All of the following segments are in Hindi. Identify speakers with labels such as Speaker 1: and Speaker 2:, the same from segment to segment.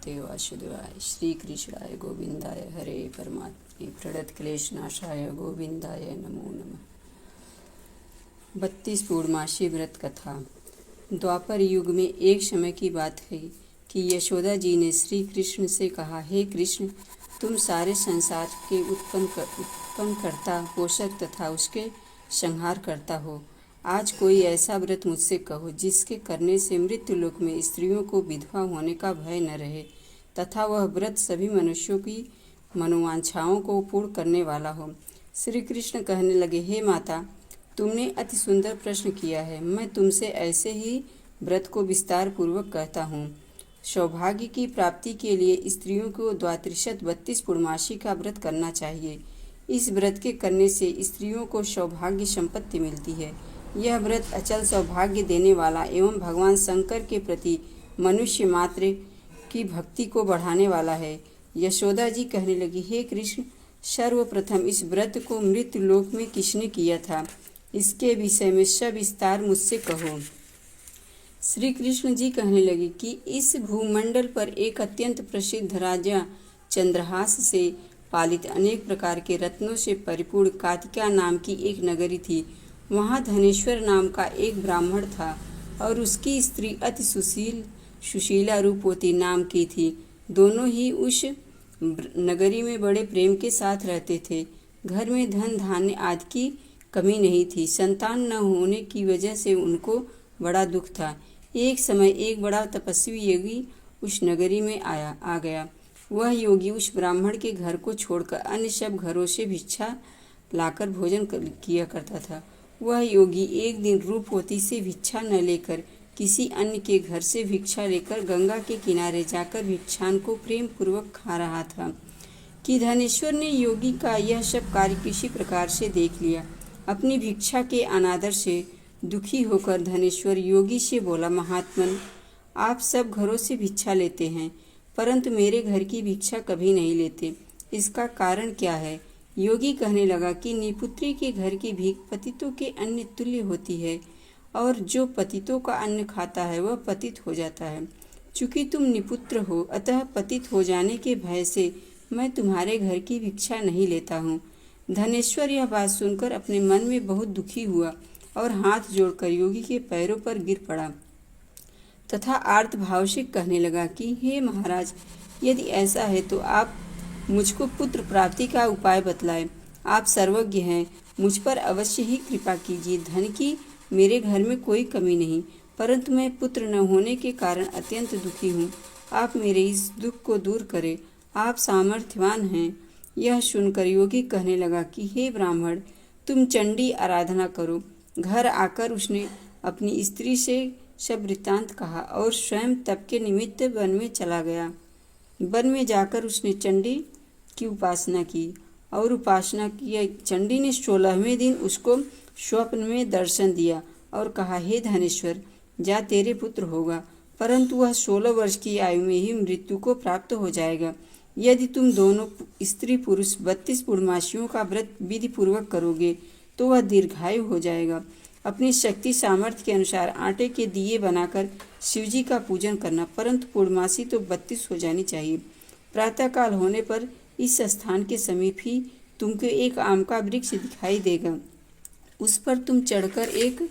Speaker 1: नमस्ते वासुदेवाय श्री कृष्णाय गोविंदाय हरे परमात्मे प्रणत क्लेशनाशाय गोविंदाय नमो नमः। 32 पूर्णमासी व्रत कथा। द्वापर युग में एक समय की बात है कि यशोदा जी ने श्री कृष्ण से कहा, हे कृष्ण, तुम सारे संसार के उत्पन्न करता, पोषक तथा उसके संहार करता हो। आज कोई ऐसा व्रत मुझसे कहो जिसके करने से मृत्यु लोक में स्त्रियों को विधवा होने का भय न रहे तथा वह व्रत सभी मनुष्यों की मनोवांछाओं को पूर्ण करने वाला हो। श्री कृष्ण कहने लगे, हे माता, तुमने अति सुंदर प्रश्न किया है। मैं तुमसे ऐसे ही व्रत को विस्तार पूर्वक कहता हूँ। सौभाग्य की प्राप्ति के लिए स्त्रियों को द्वात्रिशत 32 पूर्णमासी का व्रत करना चाहिए। इस व्रत के करने से स्त्रियों को सौभाग्य संपत्ति मिलती है। यह व्रत अचल सौभाग्य देने वाला एवं भगवान शंकर के प्रति मनुष्य मात्र की भक्ति को बढ़ाने वाला है। यशोदा जी कहने लगी, हे कृष्ण, सर्वप्रथम इस व्रत को मृत्यु लोक में किसने किया था, इसके विषय में सविस्तार मुझसे कहो। श्री कृष्ण जी कहने लगे कि इस भूमंडल पर एक अत्यंत प्रसिद्ध राजा चंद्रहास से पालित अनेक प्रकार के रत्नों से परिपूर्ण कातिका नाम की एक नगरी थी। वहाँ धनेश्वर नाम का एक ब्राह्मण था और उसकी स्त्री अति सुशीला रूपवती नाम की थी। दोनों ही उस नगरी में बड़े प्रेम के साथ रहते थे। घर में धन धान्य आदि की कमी नहीं थी। संतान न होने की वजह से उनको बड़ा दुख था। एक समय एक बड़ा तपस्वी योगी उस नगरी में आ गया। वह योगी उस ब्राह्मण के घर को छोड़कर अन्य सब घरों से भिक्षा लाकर भोजन किया करता था। वह योगी एक दिन रूपवती से भिक्षा न लेकर किसी अन्य के घर से भिक्षा लेकर गंगा के किनारे जाकर भिक्षान को प्रेम पूर्वक खा रहा था कि धनेश्वर ने योगी का यह सब कार्य किसी प्रकार से देख लिया। अपनी भिक्षा के अनादर से दुखी होकर धनेश्वर योगी से बोला, महात्मन, आप सब घरों से भिक्षा लेते हैं परंतु मेरे घर की भिक्षा कभी नहीं लेते, इसका कारण क्या है? योगी कहने लगा कि निपुत्री के घर की भीख पतितों के अन्न तुल्य होती है और जो पतितों का अन्न खाता है वह पतित हो जाता है। चूँकि तुम निपुत्र हो, अतः पतित हो जाने के भय से मैं तुम्हारे घर की भिक्षा नहीं लेता हूँ। धनेश्वर यह बात सुनकर अपने मन में बहुत दुखी हुआ और हाथ जोड़कर योगी के पैरों पर गिर पड़ा तथा आर्त भाव से कहने लगा कि हे महाराज, यदि ऐसा है तो आप मुझको पुत्र प्राप्ति का उपाय बतलाएं। आप सर्वज्ञ हैं, मुझ पर अवश्य ही कृपा कीजिए। धन की मेरे घर में कोई कमी नहीं, परंतु मैं पुत्र न होने के कारण अत्यंत दुखी हूँ। आप मेरे इस दुख को दूर करें, आप सामर्थ्यवान हैं। यह सुनकर योगी कहने लगा कि हे ब्राह्मण, तुम चंडी आराधना करो। घर आकर उसने अपनी स्त्री से सब वृत्तांत कहा और स्वयं तप के निमित्त वन में चला गया। वन में जाकर उसने चंडी की उपासना की और उपासना की। चंडी ने 16वें दिन उसको स्वप्न में दर्शन दिया और कहा, हे धनेश्वर, जा, तेरे पुत्र होगा, परंतु वह 16 वर्ष की आयु में ही मृत्यु को प्राप्त हो जाएगा। यदि तुम दोनों स्त्री पुरुष 32 पूर्णमासियों का व्रत विधि पूर्वक करोगे तो वह दीर्घायु हो जाएगा। अपनी शक्ति सामर्थ्य के अनुसार आटे के दिए बनाकर शिवजी का पूजन करना, परंतु पूर्णमासी तो 32 हो जानी चाहिए। प्रातःकाल होने पर इस स्थान के समीप ही तुमको एक आम का वृक्ष दिखाई देगा। उस पर तुम चढ़कर एक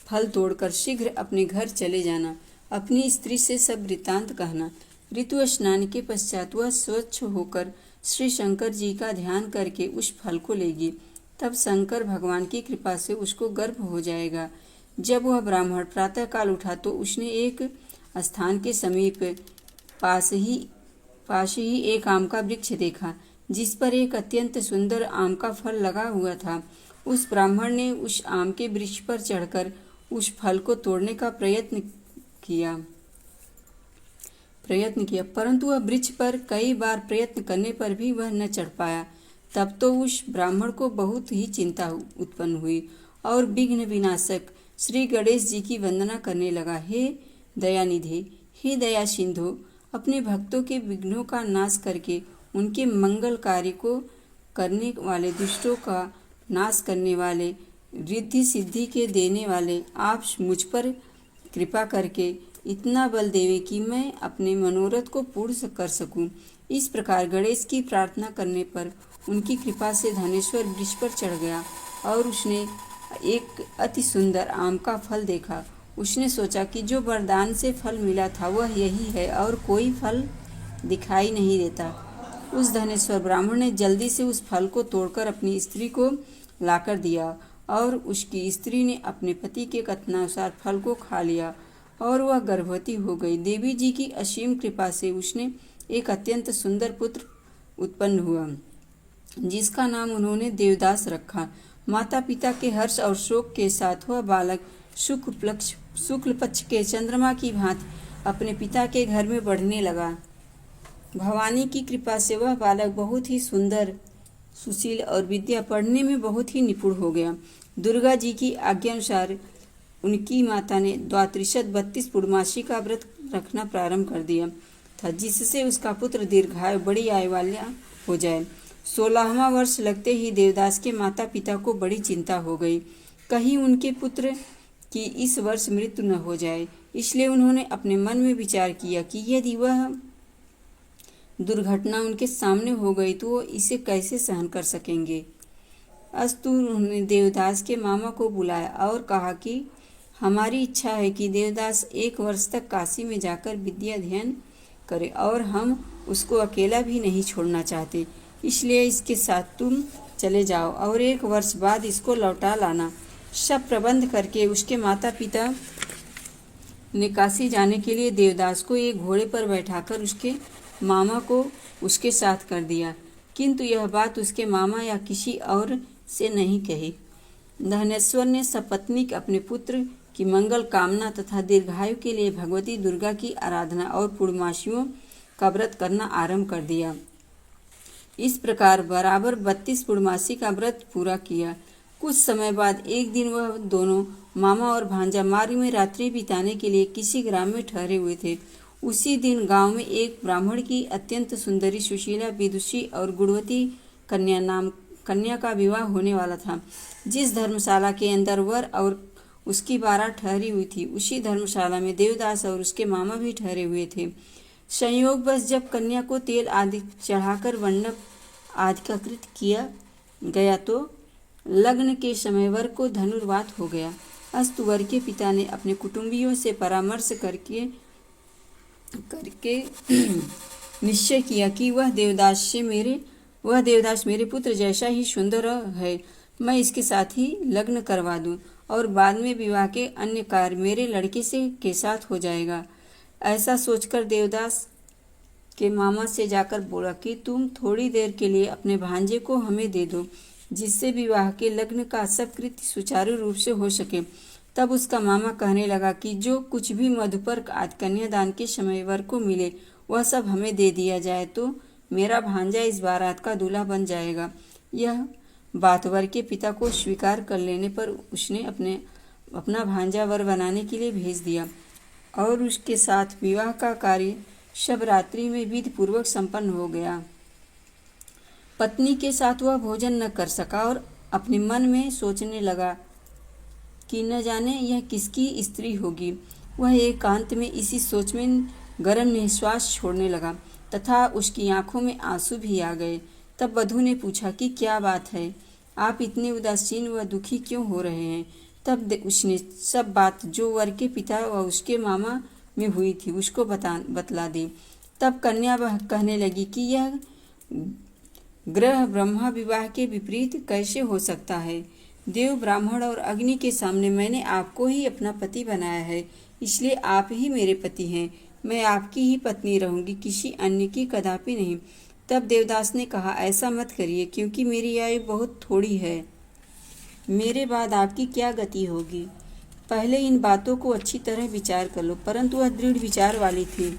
Speaker 1: फल तोड़कर शीघ्र अपने घर चले जाना। अपनी स्त्री से सब वृत्तांत कहना। ऋतु स्नान के पश्चात वह स्वच्छ होकर श्री शंकर जी का ध्यान करके उस फल को लेगी। तब शंकर भगवान की कृपा से उसको गर्भ हो जाएगा। जब वह ब्राह्मण प्रातःकाल उठा तो उसने एक स्थान के समीप पास ही एक आम का वृक्ष देखा जिस पर एक अत्यंत सुंदर आम का फल लगा हुआ था। उस ब्राह्मण ने उस आम के वृक्ष पर चढ़कर उस फल को तोड़ने का प्रयत्न किया, परंतु वह वृक्ष पर कई बार प्रयत्न करने पर भी वह न चढ़ पाया। तब तो उस ब्राह्मण को बहुत ही चिंता उत्पन्न हुई और विघ्न विनाशक श्री गणेश जी की वंदना करने लगा। हे दयानिधे, हे दया सिंधु, अपने भक्तों के विघ्नों का नाश करके उनके मंगल कार्य को करने वाले, दुष्टों का नाश करने वाले, रिद्धि सिद्धि के देने वाले, आप मुझ पर कृपा करके इतना बल देवे कि मैं अपने मनोरथ को पूर्ण कर सकूं। इस प्रकार गणेश की प्रार्थना करने पर उनकी कृपा से धनेश्वर वृक्ष पर चढ़ गया और उसने एक अति सुंदर आम का फल देखा। उसने सोचा कि जो वरदान से फल मिला था वह यही है और कोई फल दिखाई नहीं देता। उस धनेश्वर ब्राह्मण ने जल्दी से उस फल को तोड़कर अपनी स्त्री को लाकर दिया और उसकी स्त्री ने अपने पति के कथनानुसार फल को खा लिया और वह गर्भवती हो गई। देवी जी की असीम कृपा से उसने एक अत्यंत सुंदर पुत्र उत्पन्न हुआ जिसका नाम उन्होंने देवदास रखा। माता पिता के हर्ष और शोक के साथ वह बालक शुक्ल पक्ष के चंद्रमा की भांति अपने पिता के घर में बढ़ने लगा। भवानी की कृपा से वह बालक बहुत ही सुंदर, सुशील और विद्या पढ़ने में बहुत ही निपुण हो गया। दुर्गा जी की आज्ञानुसार उनकी माता ने द्वात्रिशत 32 पूर्णमासी का व्रत रखना प्रारंभ कर दिया था, जिससे उसका पुत्र दीर्घायु बड़ी आयु वाला हो जाए। 16वां वर्ष लगते ही देवदास के माता पिता को बड़ी चिंता हो गई, कहीं उनके पुत्र की इस वर्ष मृत्यु न हो जाए। इसलिए उन्होंने अपने मन में विचार किया कि यदि वह दुर्घटना उनके सामने हो गई तो वो इसे कैसे सहन कर सकेंगे। अस्तु उन्होंने देवदास के मामा को बुलाया और कहा कि हमारी इच्छा है कि देवदास 1 वर्ष तक काशी में जाकर विद्या अध्ययन करे और हम उसको अकेला भी नहीं छोड़ना चाहते, इसलिए इसके साथ तुम चले जाओ और 1 वर्ष बाद इसको लौटा लाना। सब प्रबंध करके उसके माता पिता ने काशी जाने के लिए देवदास को एक घोड़े पर बैठाकर उसके मामा को उसके साथ कर दिया, किंतु यह बात उसके मामा या किसी और से नहीं कही। धनेश्वर ने सपत्नीक अपने पुत्र की मंगल कामना तथा दीर्घायु के लिए भगवती दुर्गा की आराधना और पूर्णमासियों का व्रत करना आरंभ कर दिया। इस प्रकार बराबर 32 पूर्णमासी का व्रत पूरा किया। कुछ समय बाद एक दिन वह दोनों मामा और भांजा मार्ग में रात्रि बिताने के लिए किसी ग्राम में ठहरे हुए थे। उसी दिन गांव में एक ब्राह्मण की अत्यंत सुंदरी, सुशीला, विदुषी और गुणवती कन्या का विवाह होने वाला था। जिस धर्मशाला के अंदर वर और उसकी बारात ठहरी हुई थी, उसी धर्मशाला में देवदास और उसके मामा भी ठहरे हुए थे। संयोगवश जब कन्या को तेल आदि चढ़ाकर मंडप आदि का कृत किया गया तो लग्न के समय वर को धनुर्वात हो गया। अस्तु वर के पिता ने अपने कुटुंबियों से परामर्श करके निश्चय किया कि वह देवदास मेरे पुत्र जैसा ही सुंदर है, मैं इसके साथ ही लग्न करवा दूं और बाद में विवाह के अन्य कार्य मेरे लड़के के साथ हो जाएगा। ऐसा सोचकर देवदास के मामा से जाकर बोला कि तुम थोड़ी देर के लिए अपने भांजे को हमें दे दो, जिससे विवाह के लग्न का सब कृत्य सुचारू रूप से हो सके। तब उसका मामा कहने लगा कि जो कुछ भी मधुपर्क आदि कन्यादान के समय वर को मिले वह सब हमें दे दिया जाए तो मेरा भांजा इस बारात का दूल्हा बन जाएगा। यह बात वर के पिता को स्वीकार कर लेने पर उसने अपना भांजा वर बनाने के लिए भेज दिया और उसके साथ विवाह का कार्य शब रात्रि में विधि पूर्वक संपन्न हो गया। पत्नी के साथ वह भोजन न कर सका और अपने मन में सोचने लगा कि न जाने यह किसकी स्त्री होगी। वह एकांत में इसी सोच में गर्म निश्वास छोड़ने लगा तथा उसकी आंखों में आंसू भी आ गए। तब वधू ने पूछा कि क्या बात है, आप इतने उदासीन व दुखी क्यों हो रहे हैं। तब उसने सब बात जो वर के पिता व उसके मामा में हुई थी उसको बतला दी। तब कन्या वह कहने लगी कि यह ग्रह ब्रह्मा विवाह के विपरीत कैसे हो सकता है। देव, ब्राह्मण और अग्नि के सामने मैंने आपको ही अपना पति बनाया है, इसलिए आप ही मेरे पति हैं। मैं आपकी ही पत्नी रहूंगी, किसी अन्य की कदापि नहीं। तब देवदास ने कहा, ऐसा मत करिए, क्योंकि मेरी आयु बहुत थोड़ी है। मेरे बाद आपकी क्या गति होगी। पहले इन बातों को अच्छी तरह विचार कर लो। परंतु वह दृढ़ विचार वाली थी।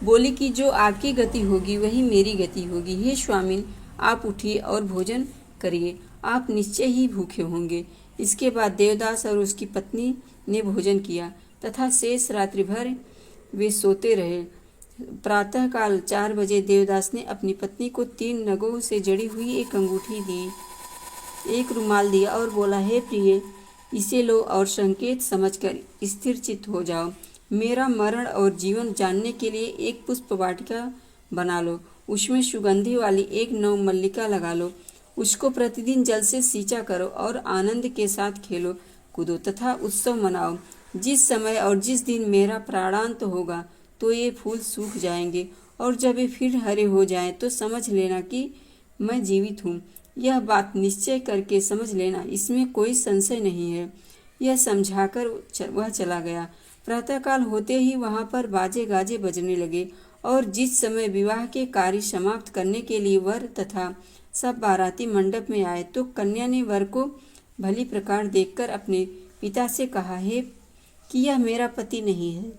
Speaker 1: बोली कि जो आपकी गति होगी वही मेरी गति होगी। हे स्वामिन, आप उठिए और भोजन करिए, आप निश्चय ही भूखे होंगे। इसके बाद देवदास और उसकी पत्नी ने भोजन किया तथा शेष रात्रि भर वे सोते रहे। प्रातःकाल 4 बजे देवदास ने अपनी पत्नी को 3 नगों से जड़ी हुई एक अंगूठी दी, एक रुमाल दिया और बोला, हे प्रिय, इसे लो और संकेत समझकर स्थिर चित्त हो जाओ। मेरा मरण और जीवन जानने के लिए एक पुष्प वाटिका बना लो, उसमें सुगंधि वाली एक नवमल्लिका लगा लो, उसको प्रतिदिन जल से सींचा करो और आनंद के साथ खेलो कूदो तथा उत्सव मनाओ। जिस समय और जिस दिन मेरा प्राणांत होगा तो ये फूल सूख जाएंगे और जब ये फिर हरे हो जाएं तो समझ लेना कि मैं जीवित हूँ। यह बात निश्चय करके समझ लेना, इसमें कोई संशय नहीं है। यह समझाकर वह चला गया। प्रातःकाल होते ही वहाँ पर बाजे गाजे बजने लगे और जिस समय विवाह के कार्य समाप्त करने के लिए वर तथा सब बाराती मंडप में आए तो कन्या ने वर को भली प्रकार देखकर अपने पिता से कहा है कि यह मेरा पति नहीं है,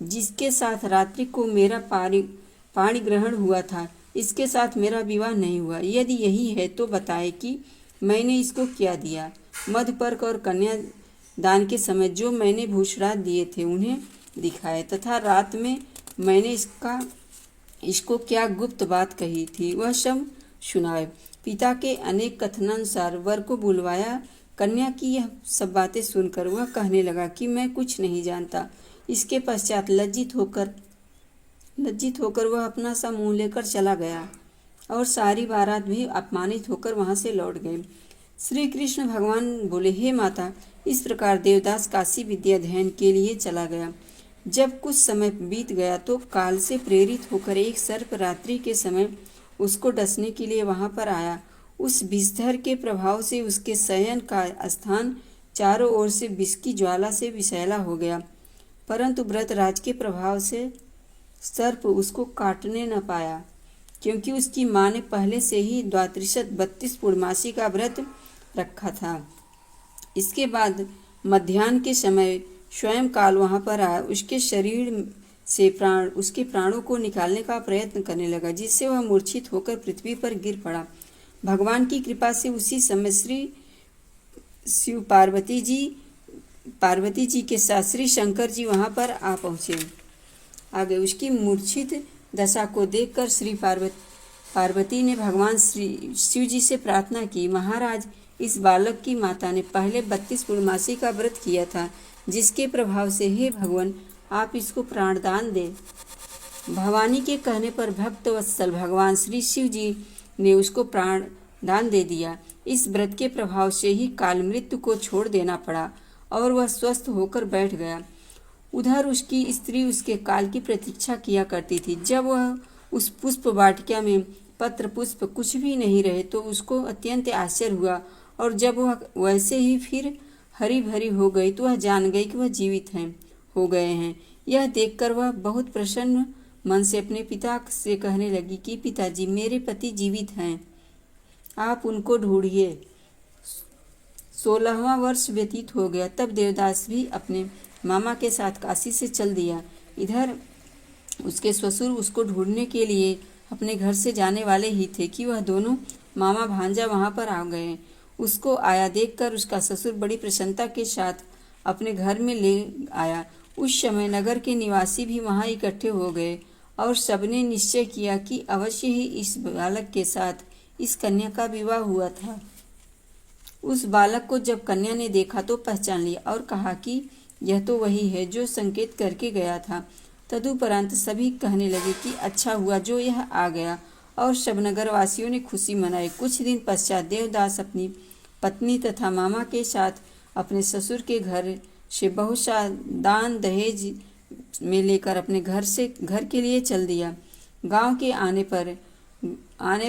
Speaker 1: जिसके साथ रात्रि को मेरा पाणी ग्रहण हुआ था, इसके साथ मेरा विवाह नहीं हुआ। यदि यही है तो बताए कि मैंने इसको क्या दिया। मधुपर्क और कन्या दान के समय जो मैंने भूषराज दिए थे उन्हें दिखाए तथा रात में मैंने इसको क्या गुप्त बात कही थी वह सब सुनाए। पिता के अनेक कथनानुसार वर को बुलवाया। कन्या की यह सब बातें सुनकर वह कहने लगा कि मैं कुछ नहीं जानता। इसके पश्चात लज्जित होकर वह अपना सा मुंह लेकर चला गया और सारी बारात भी अपमानित होकर वहां से लौट गए। श्री कृष्ण भगवान बोले, हे माता, इस प्रकार देवदास काशी विद्या अध्ययन के लिए चला गया। जब कुछ समय बीत गया तो काल से प्रेरित होकर एक सर्प रात्रि के समय उसको डसने के लिए वहां पर आया। उस विषधर के प्रभाव से उसके शयन का स्थान चारों ओर से विष की ज्वाला से विषैला हो गया, परंतु व्रतराज के प्रभाव से सर्प उसको काटने न पाया, क्योंकि उसकी माँ ने पहले से ही 32 पूर्णमासी का व्रत रखा था। इसके बाद मध्याह्न के समय स्वयं काल वहाँ पर आया। उसके शरीर से उसके प्राणों को निकालने का प्रयत्न करने लगा, जिससे वह मूर्छित होकर पृथ्वी पर गिर पड़ा। भगवान की कृपा से उसी समय शिव पार्वती जी के साथ श्री शंकर जी वहाँ पर आ पहुँचे। आगे उसकी मूर्छित दशा को देखकर श्री पार्वती ने भगवान श्री शिव जी से प्रार्थना की, महाराज, इस बालक की माता ने पहले 32 पूर्णमासी का व्रत किया था, जिसके प्रभाव से हे भगवान आप इसको प्राणदान दे। भवानी के कहने पर भक्तवत्सल भगवान श्री शिव जी ने उसको प्राण दान दे दिया। इस व्रत के प्रभाव से ही काल मृत्यु को छोड़ देना पड़ा और वह स्वस्थ होकर बैठ गया। उधर उसकी स्त्री उसके काल की प्रतीक्षा किया करती थी। जब वह उस पुष्प वाटिका में पत्र पुष्प कुछ भी नहीं रहे तो उसको अत्यंत आश्चर्य हुआ, और जब वह वैसे ही फिर हरी भरी हो गई तो वह जान गई कि वह जीवित हो गए हैं। यह देखकर वह बहुत प्रसन्न मन से अपने पिता से कहने लगी कि पिताजी, मेरे पति जीवित हैं, आप उनको ढूंढिए। 16वां वर्ष व्यतीत हो गया। तब देवदास भी अपने मामा के साथ काशी से चल दिया। इधर उसके ससुर उसको ढूंढने के लिए अपने घर से जाने वाले ही थे कि वह दोनों मामा भांजा वहां पर आ गए। उसको आया देखकर उसका ससुर बड़ी प्रसन्नता के साथ अपने घर में ले आया। उस समय नगर के निवासी भी वहां इकट्ठे हो गए और सबने निश्चय किया कि अवश्य ही इस बालक के साथ इस कन्या का विवाह हुआ था। उस बालक को जब कन्या ने देखा तो पहचान लिया और कहा कि यह तो वही है जो संकेत करके गया था। तदुपरांत सभी कहने लगे कि अच्छा हुआ जो यह आ गया, और सब नगर वासियों ने खुशी मनाई। कुछ दिन पश्चात देवदास अपनी पत्नी तथा मामा के साथ अपने ससुर के घर से बहुत सा दान दहेज में लेकर अपने घर के लिए चल दिया। गांव के आने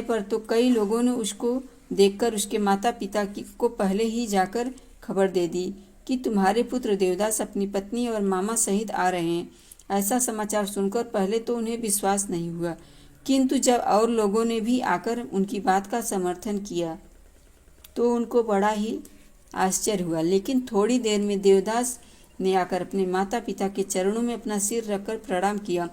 Speaker 1: पर तो कई लोगों ने उसको देखकर उसके माता पिता को पहले ही जाकर खबर दे दी कि तुम्हारे पुत्र देवदास अपनी पत्नी और मामा सहित आ रहे हैं। ऐसा समाचार सुनकर पहले तो उन्हें विश्वास नहीं हुआ, किंतु जब और लोगों ने भी आकर उनकी बात का समर्थन किया तो उनको बड़ा ही आश्चर्य हुआ। लेकिन थोड़ी देर में देवदास ने आकर अपने माता पिता के चरणों में अपना सिर रखकर प्रणाम किया,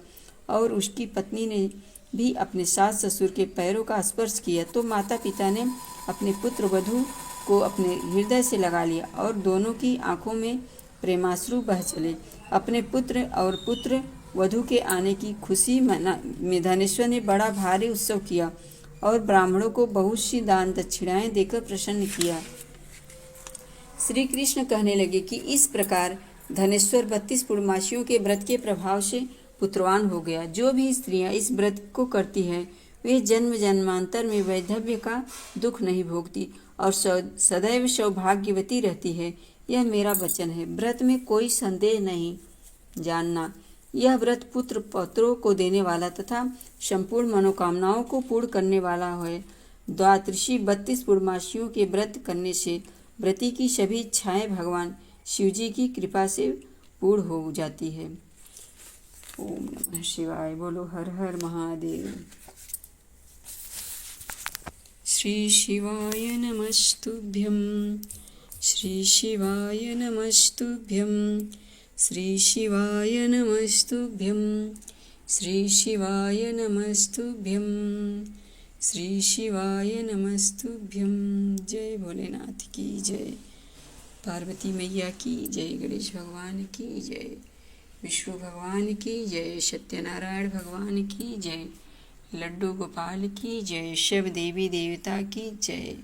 Speaker 1: और उसकी पत्नी ने भी अपने सास ससुर के पैरों का स्पर्श किया। तो माता पिता ने अपने पुत्र वधू को अपने हृदय से लगा लिया और दोनों की आंखों में प्रेमाश्रु बह चले। अपने पुत्र और पुत्र वधू के आने की खुशी में धनेश्वर ने बड़ा भारी उत्सव किया और ब्राह्मणों को बहुत सी दान दक्षिणाएं देकर प्रसन्न किया। श्री कृष्ण कहने लगे कि इस प्रकार धनेश्वर 32 पूर्णमासियों के व्रत के प्रभाव से पुत्रवान हो गया। जो भी स्त्रियां इस व्रत को करती है वे जन्म जन्मांतर में वैधव्य का दुख नहीं भोगती और सदैव सौभाग्यवती रहती है। यह मेरा वचन है। व्रत में कोई संदेह नहीं। जानना, यह व्रत पुत्र पौत्रों को देने वाला तथा संपूर्ण मनोकामनाओं को पूर्ण करने वाला है। द्वादशी 32 पूर्णमासियों के व्रत करने से व्रती की सभी इच्छाएं भगवान शिवजी की कृपा से पूर्ण हो जाती है। ओम नमः शिवाय। बोलो हर हर महादेव। श्री शिवाय नमस्तुभ्यं। श्री शिवाय नमस्तुभ्यं। श्री शिवाय नमस्तुभ्यं। श्री शिवाय नमस्तुभ्यं। श्री शिवाय नमस्तुभ्यं। जय भोलेनाथ की जय। पार्वती मैया की जय। गणेश भगवान की जय। विष्णु भगवान की जय। सत्यनारायण भगवान की जय। लड्डू गोपाल की जय। शिव देवी देवता की जय।